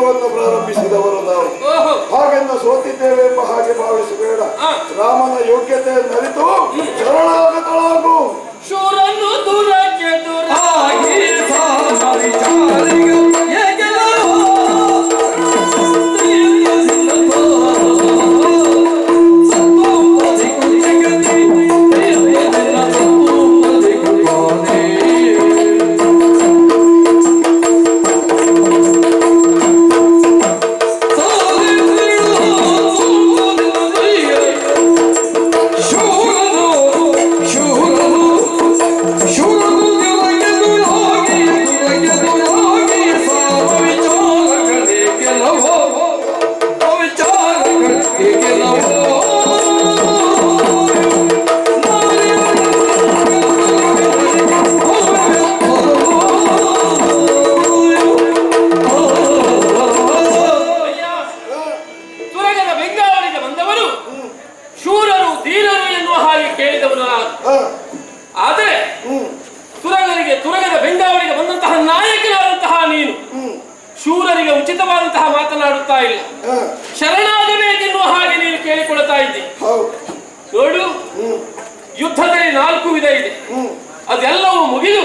ಯುದ್ಧವನ್ನು ಪ್ರಾರಂಭಿಸಿದವರು ನಾವು. ಹಾಗೆಂದು ಸೋತಿದ್ದೇವೆ ಎಂಬ ಹಾಗೆ ಭಾವಿಸಬೇಡ. ರಾಮನ ಯೋಗ್ಯತೆಯನ್ನು ಅರಿತು ಶರಣಾಗತಳಾಗು. ಶೂರನ್ನು ದೂರಕ್ಕೆ ದೂರ ಆದರೆ ತುರಗದ ಬೆಂಗಾವಳಿಗೆ ಬಂದಂತಹ ನಾಯಕನಾದಂತಹ ನೀನು ಶೂರರಿಗೆ ಉಚಿತವಾದಂತಹ ಮಾತನಾಡುತ್ತಾ ಇಲ್ಲ. ಶರಣಾಗಬೇಕೆನ್ನುವ ಹಾಗೆ ನೀನು ಕೇಳಿಕೊಳ್ತಾ ಇದ್ದಿ. ನೋಡು, ಯುದ್ಧದಲ್ಲಿ 4 ವಿಧ ಇದೆ. ಅದೆಲ್ಲವೂ ಮುಗಿದು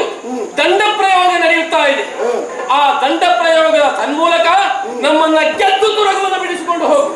ದಂಡ ಪ್ರಯೋಗ ನಡೆಯುತ್ತಾ ಇದೆ. ಆ ದಂಡ ಪ್ರಯೋಗದ ತನ್ಮೂಲಕ ನಮ್ಮನ್ನ ಗೆದ್ದು ತುರಗವನ್ನು ಬಿಡಿಸಿಕೊಂಡು ಹೋಗು.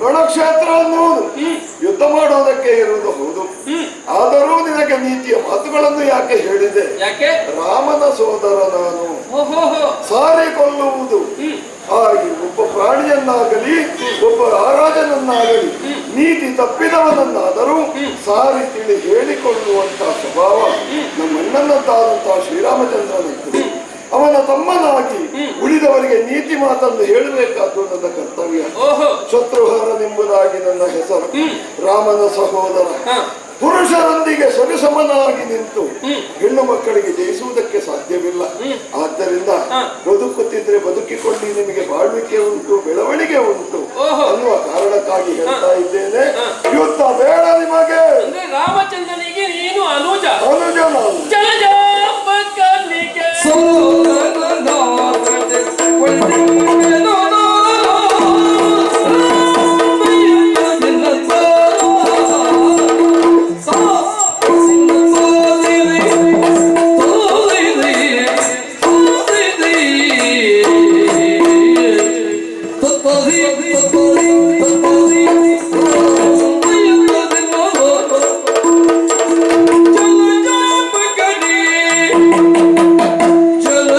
ರಣಕ್ಷೇತ್ರವನ್ನು ಯುದ್ಧ ಮಾಡೋದಕ್ಕೆ ಇರುವುದು ಹೌದು. ಆದರೂ ನಿನಗೆ ನೀತಿಯ ಮಾತುಗಳನ್ನು ಯಾಕೆ ಹೇಳಿದೆ? ರಾಮನ ಸೋದರ ನಾನು. ಸಾರಿ ಕೊಲ್ಲುವುದು ಹಾಗೆ ಒಬ್ಬ ಪ್ರಾಣಿಯನ್ನಾಗಲಿ ಒಬ್ಬ ಆರಾಧನನ್ನಾಗಲಿ ನೀತಿ ತಪ್ಪಿದವನನ್ನಾದರೂ ಸಾರಿ ತಿಳಿ ಹೇಳಿಕೊಳ್ಳುವಂತಹ ಸ್ವಭಾವ ನಮ್ಮಣ್ಣನದ್ದಾದಂತಹ ಶ್ರೀರಾಮಚಂದ್ರನಿತ್ತು. ಅವನ ತಮ್ಮನಾಗಿ ಉಳಿದವರಿಗೆ ನೀತಿ ಮಾತನ್ನು ಹೇಳಬೇಕಾದ್ದು ನನ್ನ ಕರ್ತವ್ಯ. ಶತ್ರುಹರನೆಂಬುದಾಗಿ ನನ್ನ ಹೆಸರು. ರಾಮನ ಸಹೋದರ ಪುರುಷರೊಂದಿಗೆ ಸರಿಸಮನಾಗಿ ನಿಂತು ಹೆಣ್ಣು ಮಕ್ಕಳಿಗೆ ಜಯಿಸುವುದಕ್ಕೆ ಸಾಧ್ಯವಿಲ್ಲ. ಆದ್ದರಿಂದ ಬದುಕುತ್ತಿದ್ರೆ ಬದುಕಿಕೊಳ್ಳಿ, ನಿಮಗೆ ಬಾಳ್ವಿಕೆ ಉಂಟು, ಬೆಳವಣಿಗೆ ಉಂಟು ಅನ್ನುವ ಕಾರಣಕ್ಕಾಗಿ ಹೇಳ್ತಾ ಇದ್ದೇನೆ. ಯುದ್ಧ ಬೇಡ ನಿಮಗೆ. ರಾಮಚಂದ್ರನಿಗೆ ನೀನು ಅನುಜ ನಾನು चलो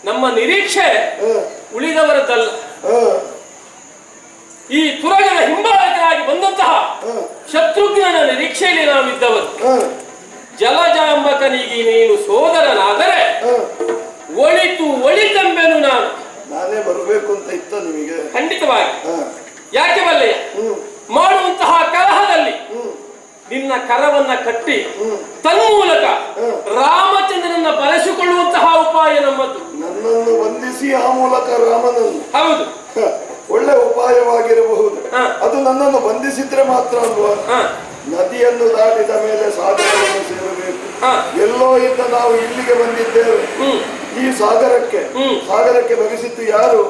ನಮ್ಮ ನಿರೀಕ್ಷೆ ಉಳಿದವರದ್ದಲ್ಲ. ಈ ತುರಗದ ಹಿಂಬಾಲಕರಾಗಿ ಬಂದಂತಹ ಶತ್ರುಘ್ನನ ನಿರೀಕ್ಷೆಯಲ್ಲಿ ನಾವಿದ್ದವರು. ಜಲಜಾಂಬಕನಿಗೆ ನೀನು ಸೋದರನಾದರೆ ಒಳಿತೆಂಬೆನು ನಾನೇ ಬರಬೇಕು ಅಂತ ಇತ್ತ ನಿಮಗೆ. ಖಂಡಿತವಾಗಿ. ಯಾಕೆ ಬಲ್ಲೆಯ? ಮಾಡುವಂತಹ ಕಲಹದಲ್ಲಿ ನಿನ್ನ ಕರವನ್ನ ಕಟ್ಟಿ ತನ್ಮೂಲಕ ರಾಮಚಂದ್ರನನ್ನ ಬರೆಸಿಕೊಳ್ಳುವಂತಹ ಉಪಾಯ ನಮ್ಮದು. ನನ್ನನ್ನು ಬಂಧಿಸಿ ಆ ಮೂಲಕ ರಾಮನನ್ನು. ಹೌದು, ಒಳ್ಳೆ ಉಪಾಯವಾಗಿರಬಹುದು. ಅದು ನನ್ನನ್ನು ಬಂಧಿಸಿದ್ರೆ ಮಾತ್ರ ಅಲ್ವಾ? ನದಿಯನ್ನು ದಾಟಿದ ಮೇಲೆ ಸಾಗರವನ್ನು ಸೇರಬೇಕು. ಎಲ್ಲೋ ಇದ್ದ ನಾವು ಇಲ್ಲಿಗೆ ಬಂದಿದ್ದೇವೆ. ಈ ಸಾಗರಕ್ಕೆ ಬಗೆಸಿದ್ದು ಯಾರು?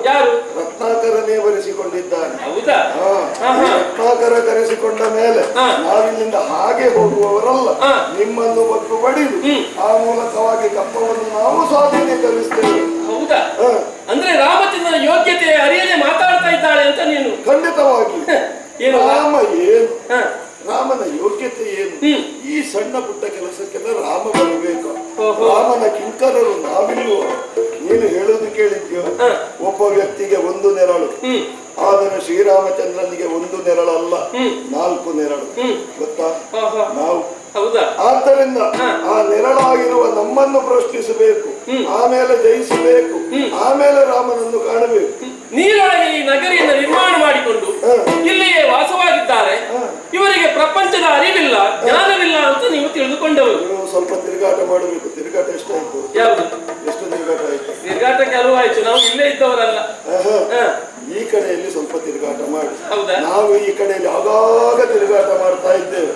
ರತ್ನಾಕರನೇ ಬರೆಸಿಕೊಂಡಿದ್ದಾನೆ. ರತ್ನಾಕರ ಕರೆಸಿಕೊಂಡ ಮೇಲೆ ನಾವಿಲ್ಲಿಂದ ಹಾಗೆ ಹೋಗುವವರಲ್ಲ. ನಿಮ್ಮನ್ನು ಬಗ್ಗು ಬಡಿದು ಆ ಮೂಲಕವಾಗಿ ಕಪ್ಪವನ್ನು ನಾವು ಸ್ವಾಧೀನೀಕರಿಸ್ತೇವೆ. ಹೌದಾ? ಅಂದ್ರೆ ರಾಮಚಂದ್ರನ ಯೋಗ್ಯತೆ ಅರಿಯದೆ ಮಾತಾಡ್ತಾ ಇದ್ದಾಳೆ ಅಂತ ನೀನು? ಖಂಡಿತವಾಗಿ. ರಾಮನ ಯೋಗ್ಯತೆ ಏನು? ಈ ಸಣ್ಣ ಪುಟ್ಟ ಕೆಲಸಕ್ಕೆಲ್ಲ ರಾಮ ಬರಬೇಕು. ರಾಮನ ಕಿಂಕರರು ನಾವಿಲ್ವೋ? ನೀನು ಹೇಳುದು ಕೇಳಿದ್ಯೋ? ಒಬ್ಬ ವ್ಯಕ್ತಿಗೆ ಒಂದು ನೆರಳು, ಆದರೆ ಶ್ರೀರಾಮಚಂದ್ರನಿಗೆ ಒಂದು ನೆರಳಲ್ಲ, 4 ನೆರಳು. ಗೊತ್ತಾ? ನಾವು ಆದ್ದರಿಂದ ಆ ನೆರಳಾಗಿರುವ ನಮ್ಮನ್ನು ಪ್ರಶ್ನಿಸಬೇಕು, ಆಮೇಲೆ ಜಯಿಸಬೇಕು, ಆಮೇಲೆ ರಾಮನನ್ನು ಕಾಣಬೇಕು. ನೀರೊಳಗೆ ಈ ನಗರಿಯನ್ನು ನಿರ್ಮಾಣ ಮಾಡಿಕೊಂಡು ಇಲ್ಲಿಯೇ ವಾಸವಾಗಿದ್ದಾರೆ. ಇವರಿಗೆ ಪ್ರಪಂಚದ ಅರಿವಿಲ್ಲ, ಜ್ಞಾನವಿಲ್ಲ ಅಂತ ನೀವು ತಿಳಿದುಕೊಂಡವರು. ಸ್ವಲ್ಪ ತಿರುಗಾಟ ಮಾಡಬೇಕು. ತಿರುಗಾಟ ಎಷ್ಟಾಯ್ತು? ಎಷ್ಟು ತಿರುಗಾಟ ಆಯ್ತು? ತಿರುಗಾಟ ಕೆಲವು ಆಯ್ತು. ನಾವು ಇಲ್ಲೇ ಇದ್ದವರಲ್ಲ. ಈ ಕಡೆಯಲ್ಲಿ ಸ್ವಲ್ಪ ತಿರುಗಾಟ ಮಾಡಿ, ನಾವು ಈ ಕಡೆಯಲ್ಲಿ ಆಗಾಗ ತಿರುಗಾಟ ಮಾಡ್ತಾ ಇದ್ದೇವೆ.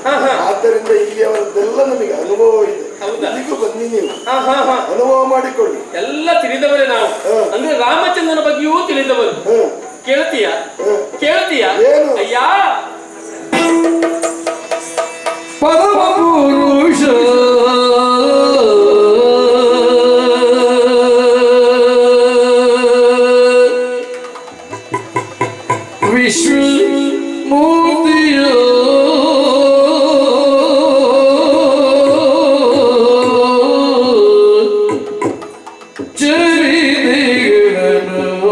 ಆದ್ದರಿಂದ ಇಲ್ಲಿಯವರದ್ದೆಲ್ಲ ನಮಗೆ ಅನುಭವ ಇದೆ. ಇಲ್ಲಿಗೂ ಬನ್ನಿ, ನೀವು ಅನುಭವ ಮಾಡಿಕೊಳ್ಳಿ. ಎಲ್ಲ ತಿಳಿದವರೇ ನಾವು. ಅಂದ್ರೆ ರಾಮಚಂದ್ರನ ಬಗ್ಗೆಯೂ ತಿಳಿದವರು. ಕೇಳ್ತೀಯ? ಏನು? ಅಯ್ಯ, ಪರಮ ಪುರುಷ ವಿಶ್ವ ಮೂರ್ತಿಯ ಚರಿತೆಗಳನ್ನು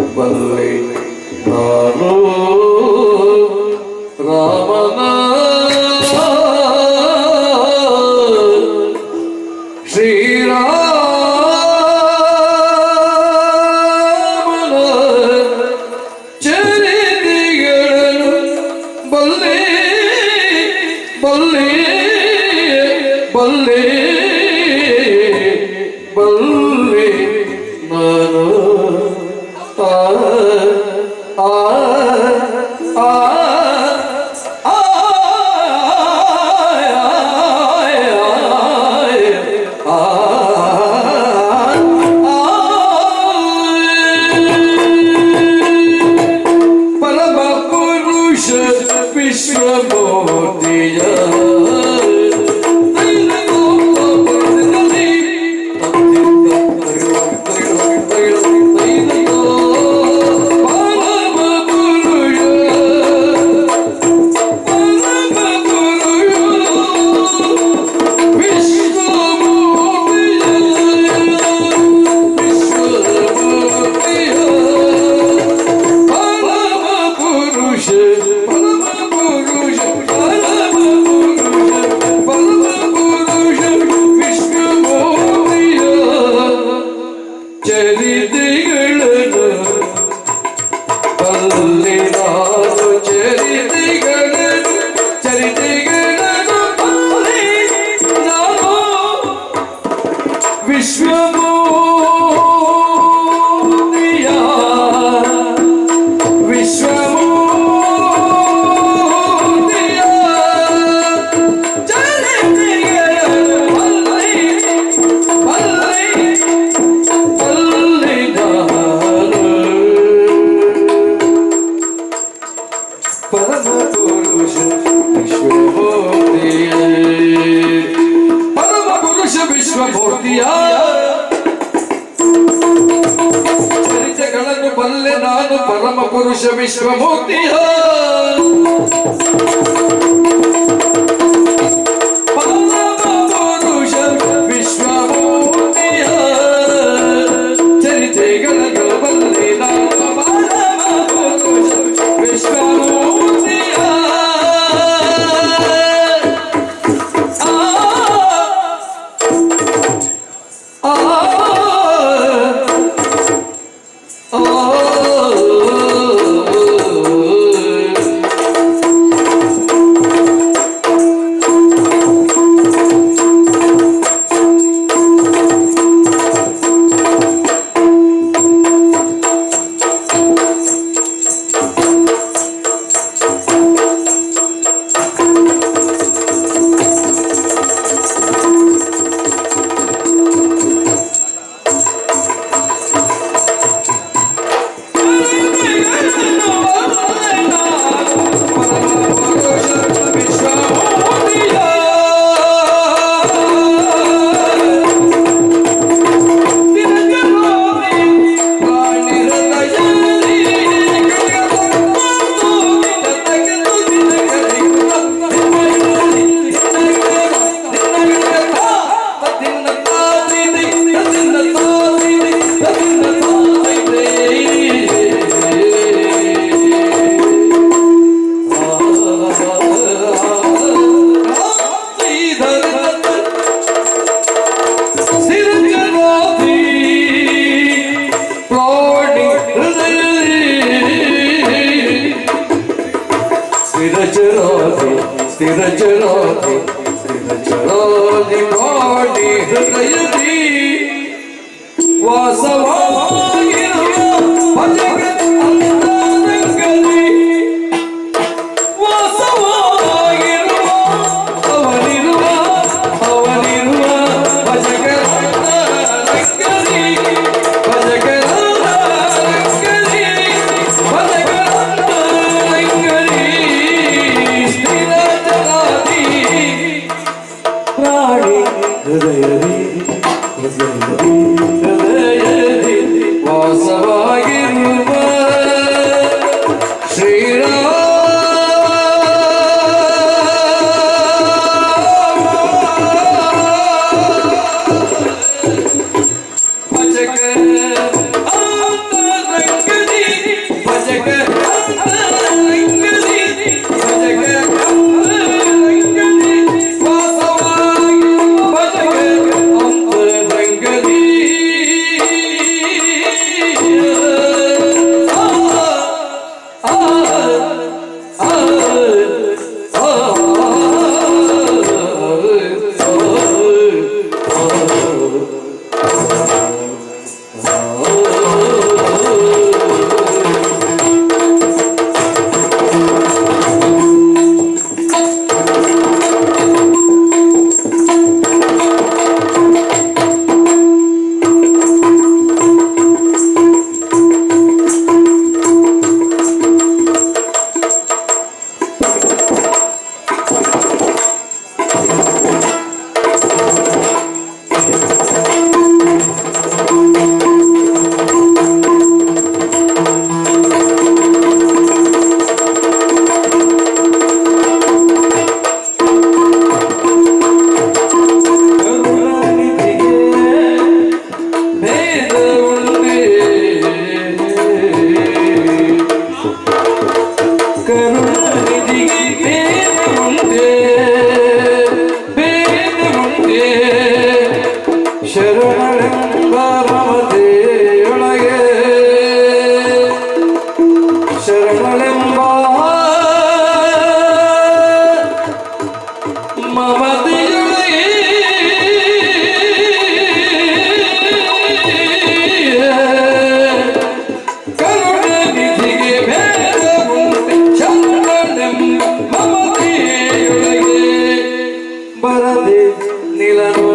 ಬಲ್ಲೆ ನಾನು ರಾಮನ ಶ್ರೀರಾಮನ ಚರಿತೆಗಳನ್ನು ಬಲ್ಲೆ ನಾನು ಪರಮ ಪುರುಷ ವಿಶ್ವಮೂರ್ತಿಯ ವಿಶ್ವಮೂರ್ತಿಯ ಚರಿತೆಗಳನ್ನು ಬಲ್ಲೆ ನಾನು ಪರಮ ಪುರುಷ ವಿಶ್ವಮೂರ್ತಿಯ ಚರಾಗಿ ಚರಾಗಿ ಮಾಡಿ ಹೃದಯದಿ ವಾಸವಾಗಿರುವ ಭಜಕ ಅಂತರಂಗದಿ ವಾಸವಾಗಿರುವ ಅವನಿರುವ ಭಜಕ ಅಂತರಂಗದಿ ಭಜಕ ವಾಸವಾಗಿರುವ ಶ್ರೀರಾಮ ಭಜಕ ಅಂತರಂಗದಿ ಭಜಕ ಅಂತರಂಗದಿ ಭಜಕ ಅಂತರಂಗದಿ ವಾಸವಾಗಿರುವ ಭಜಕ ಅಂತರಂಗದಿ ಶರಣಳೆಂಬ ಮಮತೆಯೊಳಗೆ ಶರಣಳೆಂಬ ಮಮತೆಯೊಳಗೆ ಕರುಣನಿಧಿಗೆ ಭೇದ ಉಂಟೆ ಶರಣಳೆಂಬ ಮಮತೆಯೊಳಗೆ ಬರದೆ ನಿಲನು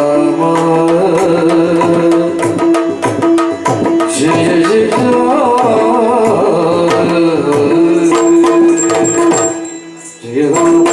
ರಾಮ ಜಯ ಜಯ ಜಯ ರಾಮ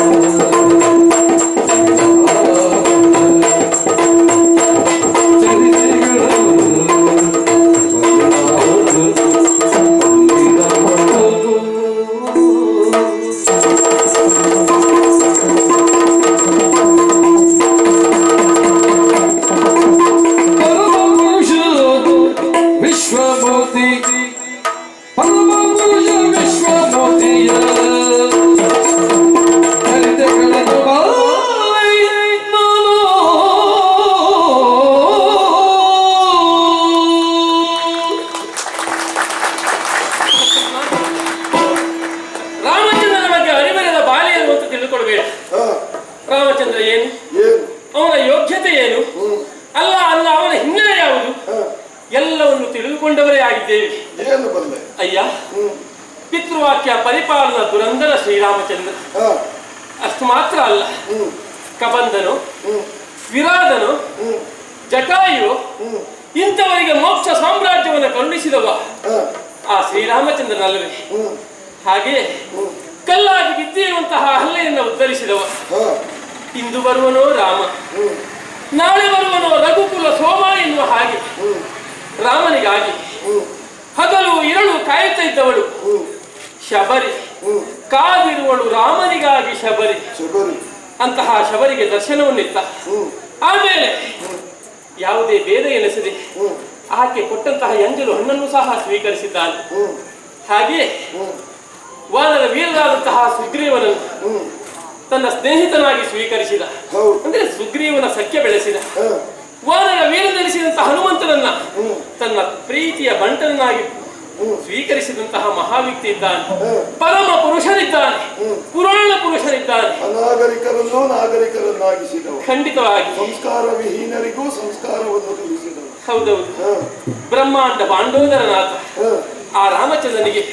ರಾಮಚಂದ್ರನ ಬಗ್ಗೆ ಅರಿವಿರದ ಬಾಲಿಯನ್ನು ಅಂತ ತಿಳಿದುಕೊಳ್ಬೇಡ. ರಾಮಚಂದ್ರ ಏನು, ಅವನ ಯೋಗ್ಯತೆ ಏನು, ಅಲ್ಲ ಅಲ್ಲ ಅವನ ಹಿನ್ನೆಲೆ ಯಾವುದು, ಎಲ್ಲವನ್ನು ತಿಳಿದುಕೊಂಡವರೇ ಆಗಿದ್ದೇವೆ. ಅಯ್ಯ, ಪಿತೃವಾಕ್ಯ ಪರಿಪಾಲನ ದುರಂಧರ ಶ್ರೀರಾಮಚಂದ್ರ. ಅಷ್ಟು ಮಾತ್ರ ಅಲ್ಲ, ಕಬಂಧನು, ವಿರಾಧನು, ಜಟಾಯು ಇಂಥವರಿಗೆ ಮೋಕ್ಷ ಸಾಮ್ರಾಜ್ಯವನ್ನು ಕರುಣಿಸಿದವ ಆ ಶ್ರೀರಾಮಚಂದ್ರನಲ್ಲವೇ? ಹಾಗೆಯೇ ಕಲ್ಲಾಗಿ ಬಿದ್ದಿರುವಂತಹ ಹಲ್ಲೆಯನ್ನು ಉದ್ಧರಿಸಿದವ. ಇಂದು ಬರುವನೋ ರಾಮ, ನಾಳೆ ಬರುವನೋ ರಘುಕುಲ ಸೋಮ ಎನ್ನುವ ಹಾಗೆ ರಾಮನಿಗಾಗಿ ಹಗಲು ಇರಳು ಕಾಯುತ್ತಾ ಇದ್ದವಳು ಶಬರಿ, ಕಾದಿರುವಳು ರಾಮನಿಗಾಗಿ ಶಬರಿ. ಅಂತಹ ಶಬರಿಗೆ ದರ್ಶನವನ್ನಿತ್ತ. ಆಮೇಲೆ ಯಾವುದೇ ಭೇದ ಎನಿಸದೆ ಆಕೆ ಕೊಟ್ಟಂತಹ ಎಂಜಲು ಹಣ್ಣನ್ನು ಸಹ ಸ್ವೀಕರಿಸಿದ್ದಾನೆ. ಹಾಗೆಯೇ ವಾನರ ವೀರರಾದಂತಹ ಸುಗ್ರೀವನನ್ನು ತನ್ನ ಸ್ನೇಹಿತನಾಗಿ ಸ್ವೀಕರಿಸಿದ. ಅಂದ್ರೆ ಸುಗ್ರೀವನ ಸಖ್ಯ ಬೆಳೆಸಿದ. ವಾನರ ವೀರನೆನಿಸಿದಂತಹ ಹನುಮಂತನನ್ನ ತನ್ನ ಪ್ರೀತಿಯ ಬಂಟನನ್ನಾಗಿ ಸ್ವೀಕರಿಸಿದಂತಹ ಮಹಾವ್ಯಕ್ತಿ ಇದ್ದಾನೆ. ಪರಮ ಪುರುಷನಿದ್ದಾನೆ, ಪುರಾಣ ಪುರುಷನಿದ್ದಾನೆ. ಅನಾಗರಿಕರನ್ನು ನಾಗರಿಕರನ್ನಾಗಿಸಿದವ. ಖಂಡಿತವಾಗಿ ಸಂಸ್ಕಾರ ವಿಹೀನರಿಗೂ ಸಂಸ್ಕಾರವನ್ನು ತಿಳಿಸಿದವ. ಹೌದೌದು. ಬ್ರಹ್ಮಾಂಡ ಪಾಂಡೋದರನಾಥ ಆ ರಾಮಚಂದ್ರನಿಗೆ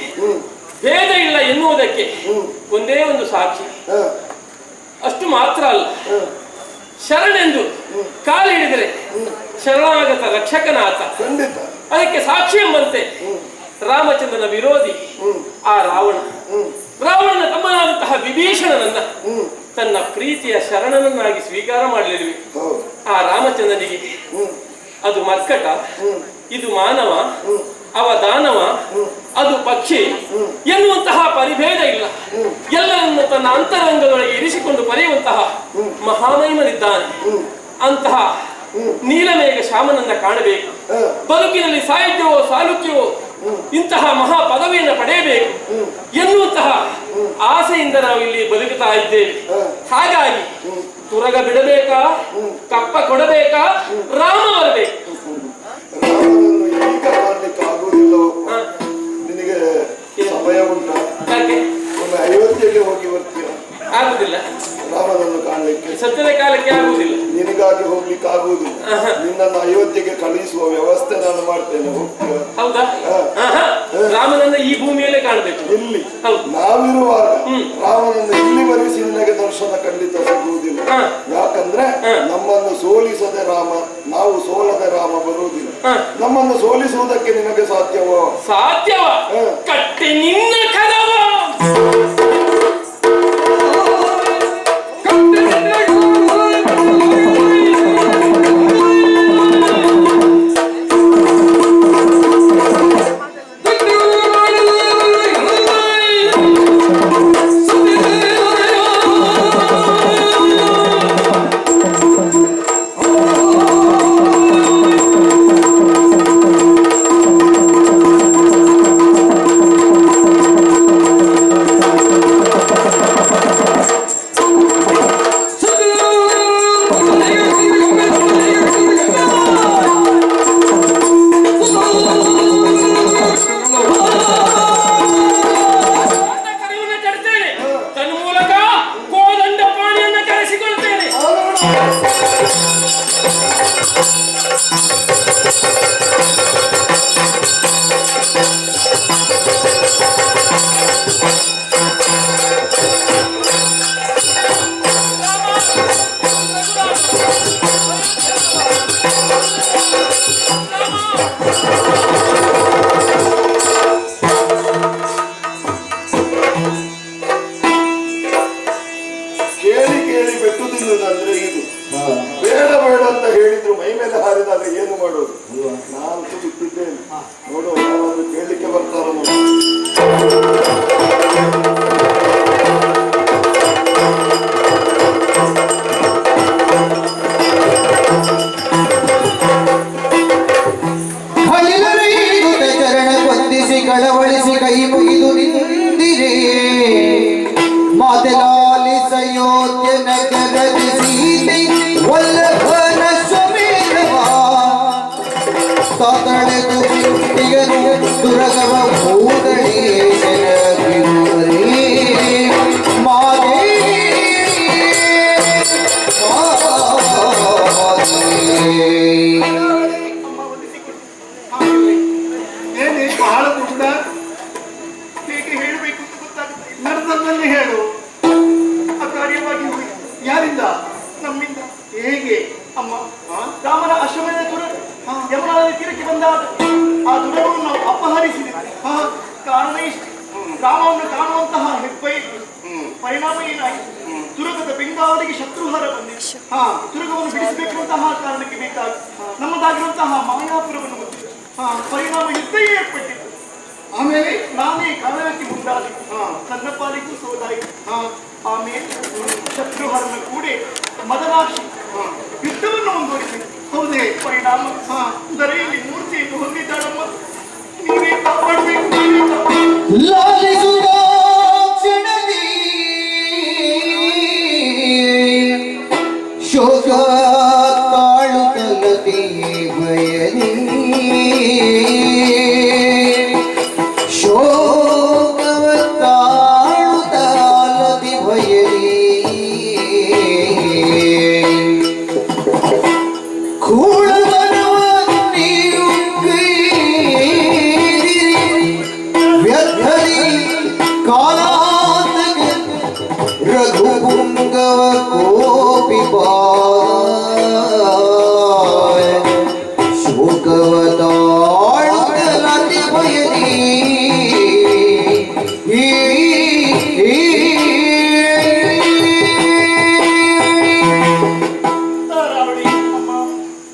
ಭೇದ ಇಲ್ಲ ಎನ್ನುವುದಕ್ಕೆ ಒಂದೇ ಒಂದು ಸಾಕ್ಷಿ. ಅಷ್ಟು ಮಾತ್ರ ಅಲ್ಲ, ಶರಣೆಂದು ಕಾಲಿಡಿದರೆ ಶರಣಾಗತ ರಕ್ಷಕನಾಥ. ಅದಕ್ಕೆ ಸಾಕ್ಷಿ ಎಂಬಂತೆ ರಾಮಚಂದ್ರನ ವಿರೋಧಿ ಆ ರಾವಣನ ತಮ್ಮನಾದಂತಹ ವಿಭೀಷಣನನ್ನ ತನ್ನ ಪ್ರೀತಿಯ ಶರಣನನ್ನಾಗಿ ಸ್ವೀಕಾರ ಮಾಡಲಿರುವೆ. ಆ ರಾಮಚಂದ್ರನಿಗೆ ಅದು ಮರ್ಕಟ, ಇದು ಮಾನವ, ಅವ ದಾನವ, ಅದು ಪಕ್ಷಿ ಎನ್ನುವಂತಹ ಪರಿಭೇದ ಇಲ್ಲ. ಎಲ್ಲರನ್ನು ತನ್ನ ಅಂತರಂಗದೊಳಗೆ ಇರಿಸಿಕೊಂಡು ಬರೆಯುವಂತಹ ಮಹಾಮಹಿಮನಿದ್ದಾನೆ. ಅಂತಹ ನೀಲಮೇಘ ಶ್ಯಾಮನನ್ನ ಕಾಣಬೇಕು. ಬದುಕಿನಲ್ಲಿ ಸಾಹಿತ್ಯವೋ ಸಾಲುಕ್ಯವೋ ಇಂತಹ ಮಹಾ ಪದವಿಯನ್ನು ಪಡೆಯಬೇಕು ಎನ್ನುವಂತಹ ಆಸೆಯಿಂದ ನಾವು ಇಲ್ಲಿ ಬದುಕುತ್ತಾ ಇದ್ದೇವೆ. ಹಾಗಾಗಿ ತುರಗ ಬಿಡಬೇಕಾ, ಕಪ್ಪ ಕೊಡಬೇಕಾ, ರಾಮ ಬರಬೇಕು. ಈಗ ಮಾಡ್ಲಿಕ್ಕೆ ಆಗುವುದಿಲ್ಲವೋ? ನಿನಗೆ ಸಮಯ ಉಂಟಾ? ಒಂದು ಅಯೋಧ್ಯೆಗೆ ಹೋಗಿ ಬರ್ತೀಯ? ಆಗುದಿಲ್ಲ. ರಾಮನನ್ನು ಕಾಣಲಿಕ್ಕೆ ಸತ್ಯದ ಕಾಲಕ್ಕೆ ಆಗುವುದಿಲ್ಲ. ನಿನಗಾಗಿ ಹೋಗ್ಲಿಕ್ಕೆ ಆಗುವುದಿಲ್ಲ. ನಿನ್ನನ್ನು ಅಯೋಧ್ಯೆಗೆ ಕಳುಹಿಸುವ ವ್ಯವಸ್ಥೆ ನಾನು ಮಾಡ್ತೇನೆ. ಹೋಗ್ತೀಯ? ಹೌದಾ? ರಾಮನನ್ನ ಈ ಭೂಮಿಯಲ್ಲೇ ಕಾಣಬೇಕು. ಇಲ್ಲಿ ನಾವಿರುವಾಗ ರಾಮನನ್ನು ಇಲ್ಲಿ ಬರೆಸಿ ನಿನಗೆ ದರ್ಶನ ಖಂಡಿತ ಸಿಗುವುದಿಲ್ಲ. ಯಾಕಂದ್ರೆ ನಮ್ಮನ್ನು ಸೋಲಿಸದೆ ರಾಮ, ನಾವು ಸೋಲದೆ ರಾಮ ಬರುವುದಿಲ್ಲ. ನಮ್ಮನ್ನು ಸೋಲಿಸುವುದಕ್ಕೆ ನಿನಗೆ ಸಾಧ್ಯವೋ? ಸಾಧ್ಯವ. ಕಟ್ಟಿ ನಿನ್ನ ಕದವ. ಎಲ್ಲ ಹೇಳಿದ್ರು ಮೈ ಮೇಲೆ ಹಾರಿದಾಗ ಏನು ಮಾಡೋದು? ನಾನು ಬಿಟ್ಟಿದ್ದೇನೆ. ನೋಡುವ ಯಾರಾದ್ರೂ ಕೇಳಲಿಕ್ಕೆ ಬರ್ತಾರ ನೋಡಿ. ಕಳವಳಿಸಿ ಕೈ ಮುಗಿದು ನಿಂದಿರೆ ಮಾತಲಾಲಿಸ ಯೋಗ್ಯ ನಗರದ ಸೀತೆ ವಲ್ಲಭನ ಸ್ವಮೇಧವ ತಾತಳೆದು ಬಿಟ್ಟಿಗನು ದುರಗವ ಭೂದಳೇ ಮಾದೇ ಬಹಳ ದುಡ್ಡ ಹೇಗೆ ಹೇಳಬೇಕು ಅಂತ ಗೊತ್ತಾಗುತ್ತೆ. ನಡೆದನ್ನೇ ಹೇಳು. ಅಕಾರ್ಯವಾಗಿ ಯಾರಿಂದ? ನಮ್ಮಿಂದ. ಹೇಗೆ ಅಮ್ಮ? ರಾಮನ ಅಶ್ವಮೇಧ ದುರ ಯಮುನಾ ತೀರಕ್ಕೆ ಬಂದ ಆ ದುರವನ್ನು ನಾವು ಅಪಹರಿಸಿದ್ದೇವೆ. ಕಾರಣ ಇಷ್ಟು. ರಾಮವನ್ನು ಕಾಣುವಂತಹ ಹೆಬ್ಬಯಕೆ ಪರಿಣಾಮ ಏನಾಯಿತು? ದುರ್ಗದ ಬೆಂಗಾವಲಿಗೆ ಶತ್ರುಹಾರ ಬಂದಿದೆ. ದುರ್ಗವನ್ನು ಬಿಡಿಸಬೇಕಂತಹ ಕಾರಣಕ್ಕೆ ಬೇಕಾಗಿ ನಮ್ಮದಾಗಿರುವಂತಹ ಮಾಯಾಪುರವನ್ನು ಬಂದಿದೆ. ಪರಿಣಾಮ ಯುದ್ಧವೇ ಏರ್ಪಟ್ಟಿತ್ತು. ಆಮೇಲೆ ನಾನೇ ಕಾರಣಕ್ಕೆ ಮುಂದಾದೆ. ನನ್ನ ಪಾಲಿಗೂ ಸೋದಾಯಿತು. ಆಮೇಲೆ ಶತ್ರುಹರನ ಕೂಡೆ ಮದನಾಕ್ಷಿ ಯುದ್ಧವನ್ನು ಮುಂದುವರಿಸಿದೆ. ಹೌದೇ? ಪರಿಣಾಮ ದರೆಯಲ್ಲಿ ಮೂರ್ತಿಯನ್ನು ಹೊಂದಿದ್ದಾಳಮ್ಮ. ನೀವೇ ಕಾಪಾಡಬೇಕು. ಶೋಕ ತಾಳುತ್ತಲತಿ ಭಯದಿ ಶೋಕವ ತಾಳುತ್ತಲತಿ ಭಯದಿ ಕೂಳವನವ ನೀರು ವ್ಯರ್ಥದಿ ಕಾಲಾಂತಕ ರಘುಪುಂಗವ ಕೋಪಿ ಶೋಕವತಾಳತಿ ಭಯದಿ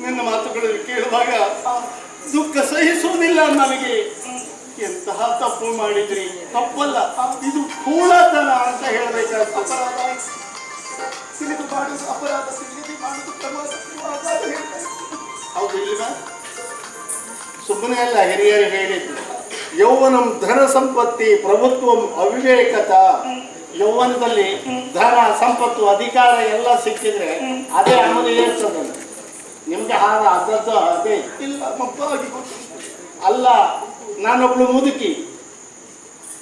ನಿನ್ನ ಮಾತುಗಳಲ್ಲಿ ಕೇಳುವಾಗ ದುಃಖ ಸಹಿಸುವುದಿಲ್ಲ ನನಗೆ. ಎಂತಹ ತಪ್ಪು ಮಾಡಿದ್ರಿ? ತಪ್ಪಲ್ಲ, ಇದು ಕೂಳತನ ಅಂತ ಹೇಳಬೇಕಾಗ್ತದೆ. ತಿಳಿದು ಮಾಡುವುದು ಅಪರಾಧ, ತಿಳಿದು ಮಾಡುವುದು ಪ್ರಮಾದ. ಹೌದು ಇಲ್ವಾ? ಸುಮ್ಮನೆ ಅಲ್ಲ, ಹಿರಿಯರು ಹೇಳಿದ್ರು, ಯೌವನಂ ಧನ ಸಂಪತ್ತಿ ಪ್ರಭುತ್ವಂ ಅವಿವೇಕತ. ಯೌವನದಲ್ಲಿ ಧನ ಸಂಪತ್ತು ಅಧಿಕಾರ ಎಲ್ಲ ಸಿಕ್ಕಿದ್ರೆ ಅದೇ ಅಮಲು ಏರ್ತದಲ್ಲ. ನಿಮ್ಗೆ ಹಾರ ಅದದ್ದು ಅದೇ ಇಲ್ಲ ಮಪ್ಪಾಗಿ ಅಲ್ಲ. ನಾನೊಬ್ಳು ಮುದುಕಿ,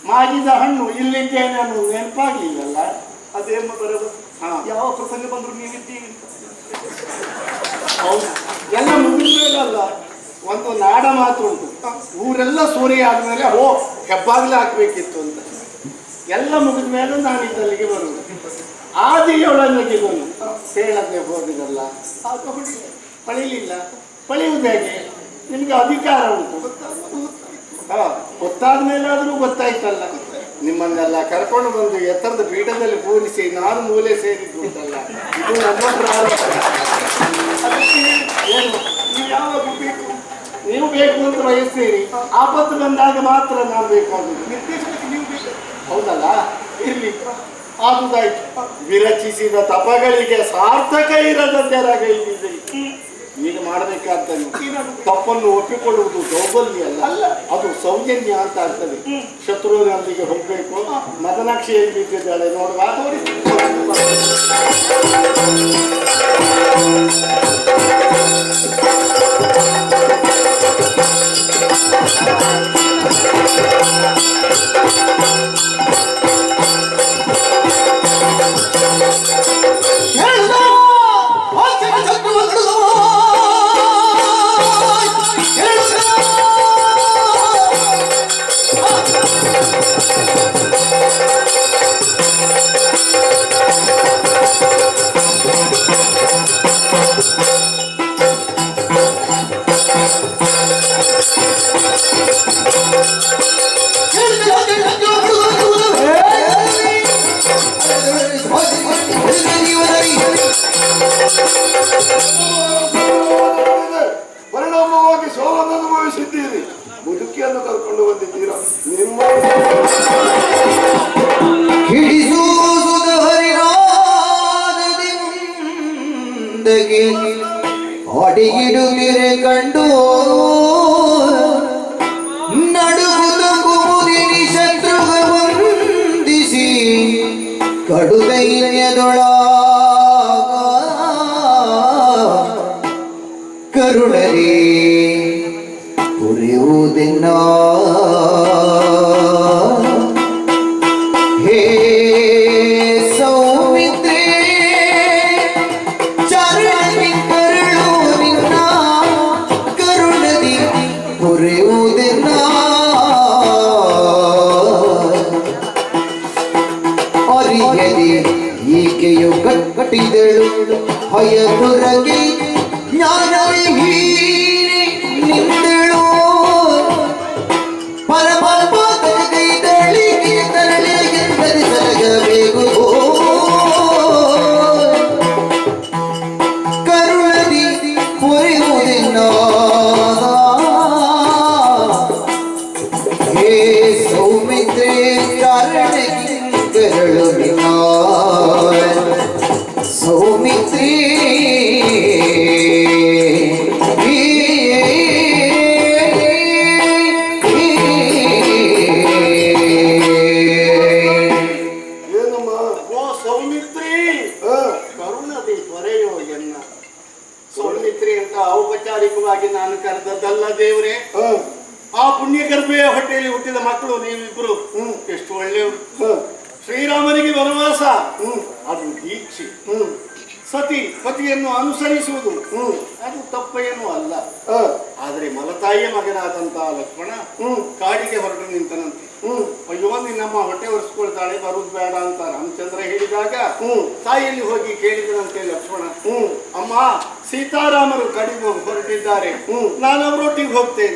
ಮಾಗಿದ ಹಣ್ಣು ಇಲ್ಲಿದ್ದೇನೆ ಅನ್ನೋದು ನೆನಪಾಗ್ಲಿಲ್ಲಲ್ಲ. ಅದೇ ಬರೋದು. ಯಾವ ಪ್ರಸಂಗ ಬಂದ್ರು ನೀವಿದ್ದೀವಿ. ಹೌದು, ಎಲ್ಲ ಮುಗಿದ್ಮೇಲಲ್ಲ ಒಂದು ನಾಡ ಮಾತು ಉಂಟು, ಊರೆಲ್ಲ ಸೂರ್ಯ ಆದ್ಮೇಲೆ ಹೆಬ್ಬಾಗ್ಲೇ ಹಾಕ್ಬೇಕಿತ್ತು ಅಂತ. ಎಲ್ಲ ಮುಗಿದ ಮೇಲೂ ನಾನು ಇದ್ದಲ್ಲಿಗೆ ಬರುವುದು. ಆದಿಯೊಳಗಿದನು ಹೇಳದೆ ಹೋಗಿದಲ್ಲ, ಪಳೀಲಿಲ್ಲ. ಪಳೆಯುವುದು ಹೇಗೆ? ನಿಮ್ಗೆ ಅಧಿಕಾರ ಉಂಟು. ಗೊತ್ತಾದ ಮೇಲಾದ್ರೂ ಗೊತ್ತಾಯ್ತಲ್ಲ. ನಿಮ್ಮನ್ನೆಲ್ಲ ಕರ್ಕೊಂಡು ಬಂದು ಎತ್ತರದ ಪೀಠದಲ್ಲಿ ಕೂರಿಸಿ ನಾನು ಮೂಲೆ ಸೇರಿದ್ದು ಉಂಟಲ್ಲ, ಇದು ನನ್ನ ಪ್ರಾರಂಭ. ಏನು ನೀವು ಯಾವಾಗ ಬೇಕು? ನೀವು ಬೇಕು ಅಂತ ಬಯಸ್ತೀರಿ. ಆಪತ್ತು ಬಂದಾಗ ಮಾತ್ರ ನಾವು ಬೇಕಾಗುದು. ನಿರ್ದೇಶನಕ್ಕೆ ನೀವು ಬೇಕು. ಹೌದಲ್ಲ? ಇರ್ಲಿ, ಆದುದಾಯ್ತು. ವಿರಚಿಸಿದ ತಪಗಳಿಗೆ ಸಾರ್ಥಕ ಇರದಂತೆ ರಗೈದಿದೆ. ಈಗ ಮಾಡಬೇಕಾದ ತಪ್ಪನ್ನು ಒಪ್ಪಿಕೊಳ್ಳುವುದು ದೌರ್ಬಲ್ಯ ಅಲ್ಲ, ಅದು ಸೌಜನ್ಯ ಅಂತ ಆಗ್ತದೆ. ಶತ್ರುವಿನೊಂದಿಗೆ ಹೋಗ್ಬೇಕು. ಮದನಾಕ್ಷಿ ಎಲ್ಲಿ ಬಿದ್ದಿದ್ದಾಳೆ ನೋಡುವ. ಹೊರಟಿದ್ದೀರಿ, ಮುದುಕಿಯನ್ನು ಕರ್ಕೊಂಡು ಬಂದಿದ್ದೀರಾ? ನಿಮ್ಮ ಹಿಡಿಸುವುದು ಹರಿರಾಗದಿಂದಗೆ ಅಡಿಗಿಡುತ್ತಿರೆ ಕಂಡು ನಡುಗುದ ಕುಮುದಿನಿ ಶತ್ರುಗ ವಂದಿಸಿ ಕಡುದೈನ್ಯದೊಳ ಕರುಣರೇ ಪುರಿಯುವುದಿನ್ನ ಹೇ ಸೌಮಿತ್ರೇ ಚರಣಿ ಕರುಳು ನಿನ್ನ ಕರುಣದಿ ಪುರಿಯುವುದಿನ್ನ ಅರಿಯಲಿ ಈಕೆಯು ಕಟ್ಟಿದಳು ಹಯನುರಗೆ ಜ್ಞಾನವೇ ಹೀರಿ ನಿಂದಳು ಪರಮಾತ್ಮಗಳಿಗೆ ತರಳಿಗೆ ಸರಗಬೇಕು ಕರುಣದಿ ಪುರಿಯುವುದಿನ್ನ ಹೇ ಸೌಮಿತ್ರೇ ಕಾರಣಕ್ಕೆ ಕರಳು ನಿನ್ನ ಸೌಮಿತ್ರೇ ಏನಮ್ಮ? ಓ ಸೌಮಿತ್ರಿ, ಕರುಣದಿ ಹೊರೆಯೋ ಎನ್ನ. ಸೌಮಿತ್ರಿ ಅಂತ ಔಪಚಾರಿಕವಾಗಿ ನಾನು ಕರೆದದ್ದಲ್ಲ ದೇವ್ರೆ. ಆ ಪುಣ್ಯಗರ್ಭೆಯ ಹೊಟ್ಟೆಯಲ್ಲಿ ಹುಟ್ಟಿದ ಮಕ್ಕಳು ನೀವಿಬ್ರು ಎಷ್ಟು ಒಳ್ಳೆಯವರು. ಶ್ರೀರಾಮನಿಗೆ ವನವಾಸ ಅದು ದೀಕ್ಷೆ. ಸತಿ ಪತಿಯನ್ನು ಅನುಸರಿಸುವುದು ಅದು ತಪ್ಪೇನೂ ಅಲ್ಲ. ಆದ್ರೆ ಮಲತಾಯಿಯ ಮಗನಾದಂತಹ ಲಕ್ಷ್ಮಣ ಕಾಡಿಗೆ ಹೊರಟು ನಿಂತನಂತೆ. ಅಯ್ಯೋ ನಿನ್ನಮ್ಮ ಹೊಟ್ಟೆ ಒರೆಸ್ಕೊಳ್ತಾಳೆ, ಬರುದು ಬೇಡ ಅಂತ ರಾಮಚಂದ್ರ ಹೇಳಿದಾಗ ತಾಯಿಯಲ್ಲಿ ಹೋಗಿ ಕೇಳಿದನಂತೆ ಲಕ್ಷ್ಮಣ, ಅಮ್ಮ ಸೀತಾರಾಮರು ಕಡಿಗೆ ಹೊರಟಿದ್ದಾರೆ, ನಾನು ಅವರೊಟ್ಟಿಗೆ ಹೋಗ್ತೇನೆ.